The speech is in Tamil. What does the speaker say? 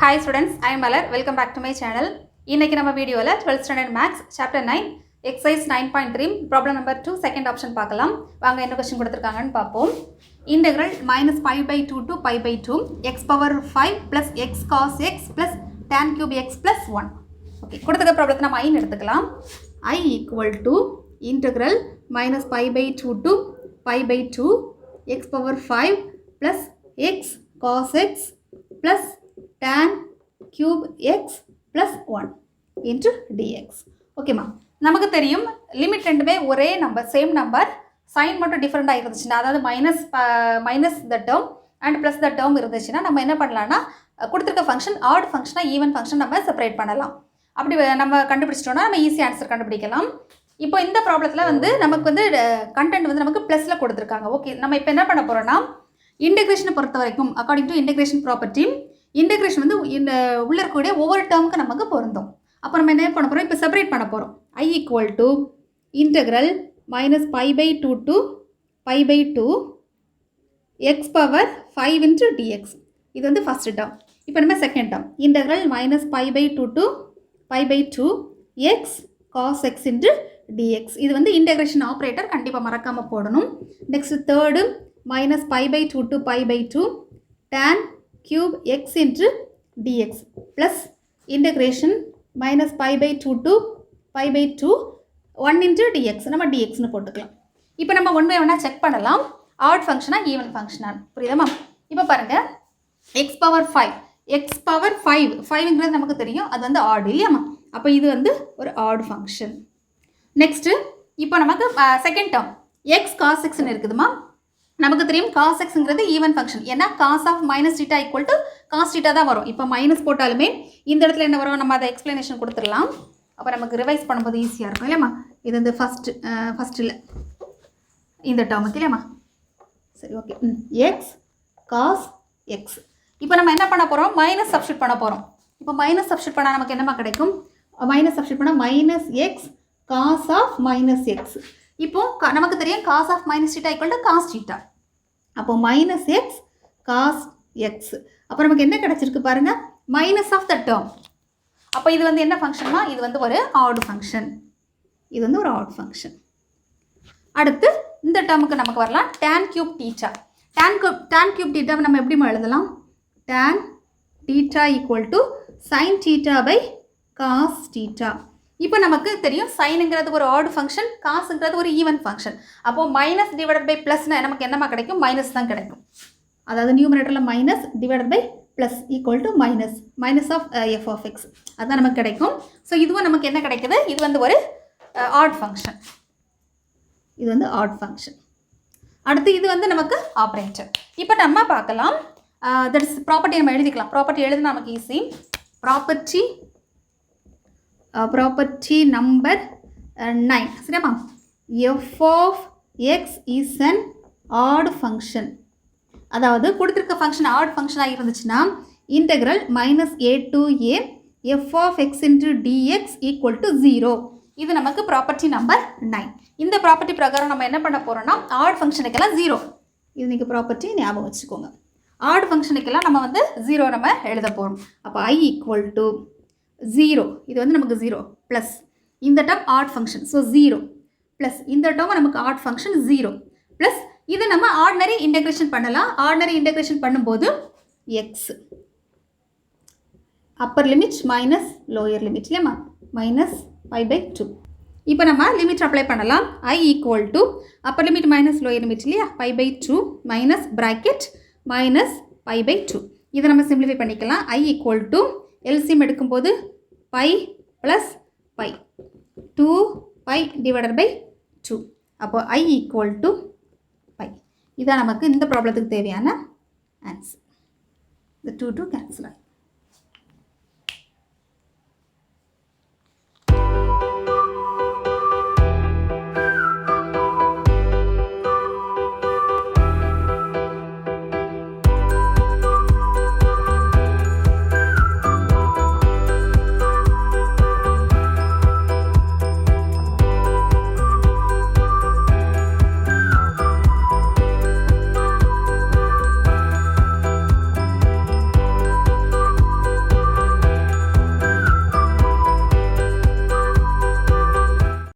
Hi students, I am Malar. Welcome back to my channel. இன்னைக்கு நம்ம வீடியோல 12th standard max chapter 9 exercise 9.3 problem number 2 second option பார்க்கலாம். வாங்க என்ன क्वेश्चन கொடுத்திருக்காங்கன்னு பாப்போம். Integral minus pi by 2 to pi by 2 x power 5 plus x cos x plus tan cube x plus 1. Okay, கொடுத்திருக்க ப்ராப்ளத்தை நம்ம i எடுத்துக்கலாம். I equal to integral minus pi by 2 to pi by 2 x power 5 plus x cos x plus tan cube x plus 1 into dx. Okay ma, நமக்கு தெரியும் லிமிட் ரெண்டுமே ஒரே நம்பர் சேம் நம்பர் சைன் மட்டும் டிஃபரெண்ட் ஆகிருந்துச்சுன்னா அதாவது minus the term and plus the term இருந்துச்சுன்னா நம்ம என்ன பண்ணலாம்னா கொடுத்துருக்க ஃபங்க்ஷன் ஆட் ஃபங்க்ஷனாக ஈவன் ஃபங்க்ஷன் நம்ம செப்பரேட் பண்ணலாம். அப்படி நம்ம கண்டுபிடிச்சிட்டோம்னா நம்ம ஈஸி ஆன்சர் கண்டுபிடிக்கலாம். இப்போ இந்த ப்ராப்ளத்தில் வந்து நமக்கு வந்து கண்டென்ட் வந்து நமக்கு ப்ளஸில் கொடுத்துருக்காங்க. ஓகே, நம்ம இப்போ என்ன பண்ண போகிறோம்னா இன்டெகிரேஷனை பொறுத்த வரைக்கும் according to integration property integration வந்து இந்த உள்ள இருக்கக்கூடிய ஒவ்வொரு டேர்முக்கு நமக்கு பொருந்தும். அப்போ நம்ம என்ன பண்ண போகிறோம், இப்போ செப்பரேட் பண்ண போகிறோம். I equal to integral minus pi by 2 to pi by 2 x power 5 into dx. இது வந்து ஃபர்ஸ்ட் டேர்ம். இப்போ நம்ம second term integral minus pi by 2 to pi by 2 x cos x into dx. இது வந்து இன்டெகிரேஷன் ஆப்ரேட்டர் கண்டிப்பாக மறக்காமல் போடணும். Next third minus pi by 2 to pi by 2 tan cube x into dx plus integration minus pi by 2 to pi by 2 1 into dx. நம்ம dxன்னு போட்டுக்கலாம். இப்போ நம்ம ஒன் பை ஒன்னாக செக் பண்ணலாம் ஆட் ஃபங்க்ஷனாக ஈவன் ஃபங்க்ஷனாக. புரியுதாமா? இப்போ பாருங்கள் x பவர் 5 5ங்கிறது நமக்கு தெரியும், அது வந்து ஆட் இல்லையாம்மா. அப்போ இது வந்து ஒரு ஆட் ஃபங்க்ஷன். நெக்ஸ்ட்டு இப்போ நமக்கு செகண்ட் டேர்ம் x cos xன்னு இருக்குதுமா. நமக்கு தெரியும் cos xங்கிறது ஈவன் ஃபங்க்ஷன். ஏன்னா cos of minus theta equal to cos theta தான் வரும். இப்போ மைனஸ் போட்டாலுமே இந்த இடத்துல என்ன வரும், நம்ம அதை எக்ஸ்பிளனேஷன் கொடுத்துடலாம். அப்போ நமக்கு ரிவைஸ் பண்ணும்போது ஈஸியாக இருக்கும் இல்லையாம்மா. இது வந்து ஃபஸ்ட்டில் இந்த டேர்முக்கு இல்லையாம்மா. சரி, ஓகே. X cos X. இப்போ நம்ம என்ன பண்ண போகிறோம், மைனஸ் சப்ஸ்டியூட் பண்ண போகிறோம். இப்போ மைனஸ் சப்ஸ்டியூட் பண்ணால் நமக்கு என்னம்மா கிடைக்கும், மைனஸ் சப்ஸ்டியூட் பண்ணால் minus x cos of minus x. இப்போது நமக்கு தெரியும் cos of minus theta equal to cos theta. அப்போது மைனஸ் எக்ஸ் காஸ் எக்ஸ். அப்போ நமக்கு என்ன கிடச்சிருக்கு பாருங்கள், மைனஸ் ஆஃப் த டேர்ம். அப்போ இது வந்து என்ன ஃபங்க்ஷன்னா, இது வந்து ஒரு ஆட் ஃபங்க்ஷன். இது வந்து ஒரு ஆட் ஃபங்க்ஷன். அடுத்து இந்த டேர்முக்கு நமக்கு வரலாம் tan cube theta. tan cube theta நம்ம எப்படி எழுதலாம், tan theta equal to sin theta by cos theta. இப்போ நமக்கு தெரியும் சைனுங்கிறது ஒரு ஆட் ஃபங்க்ஷன், காசுங்கிறது ஒரு ஈவன் ஃபங்க்ஷன். அப்போது மைனஸ் டிவைடட் பை ப்ளஸ்னா நமக்கு என்னமா கிடைக்கும், மைனஸ் தான் கிடைக்கும். அதாவது நியூமரேட்டரில் minus divided by plus equal to minus of f of x அதுதான் நமக்கு கிடைக்கும். ஸோ இதுவும் நமக்கு என்ன கிடைக்குது, இது வந்து ஒரு ஆட் ஃபங்க்ஷன். இது வந்து ஆட் ஃபங்க்ஷன். அடுத்து இது வந்து நமக்கு ஆப்ரேட்டர். இப்போ நம்ம பார்க்கலாம் தட் இஸ் ப்ராப்பர்ட்டி. நம்ம எழுதிக்கலாம். ப்ராப்பர்ட்டி எழுதுனா நமக்கு ஈஸி. ப்ராப்பர்ட்டி நம்பர் 9 சரியாம்மா. F of x is an odd function. அதாவது கொடுத்துருக்க ஃபங்க்ஷன் ஆட் ஃபங்க்ஷனாக இருந்துச்சுன்னா integral minus a to a f of x into dx equal to 0. இது நமக்கு ப்ராப்பர்ட்டி நம்பர் 9. இந்த ப்ராப்பர்ட்டி பிரகாரம் நம்ம என்ன பண்ண போகிறோம்னா ஆட் ஃபங்க்ஷனுக்கெல்லாம் 0. இது நீங்கள் ப்ராப்பர்ட்டி ஞாபகம் வச்சுக்கோங்க. ஆட் ஃபங்க்ஷனுக்கெல்லாம் நம்ம வந்து 0 நம்ம எழுத போகிறோம். அப்போ I ஈக்குவல் டு 0. இது வந்து நமக்கு 0 ப்ளஸ் இந்த term odd function. So 0 plus இந்த டேர்ம் நமக்கு ஆட் ஃபங்க்ஷன் 0 ப்ளஸ் இது நம்ம ஆர்டினரி இன்டெகிரேஷன் பண்ணலாம். ஆர்டினரி இன்டெகிரேஷன் பண்ணும்போது x upper limit minus lower limit இல்லையாம்மா, மைனஸ் பை பை 2. இப்போ நம்ம லிமிட் அப்ளை பண்ணலாம். I equal to upper limit minus lower limit இல்லையா, pi by 2 minus bracket minus pi by 2. இதை நம்ம சிம்பிளிஃபை பண்ணிக்கலாம். I ஈக்குவல் டு எல்சிஎம் எடுக்கும்போது pi plus pi 2 pi divided by 2. அப்போ I ஈக்குவல் டு பை. இதான் நமக்கு இந்த ப்ராப்ளத்துக்கு தேவையான ஆன்சர். இந்த 2 கேன்சல் ஆகும்.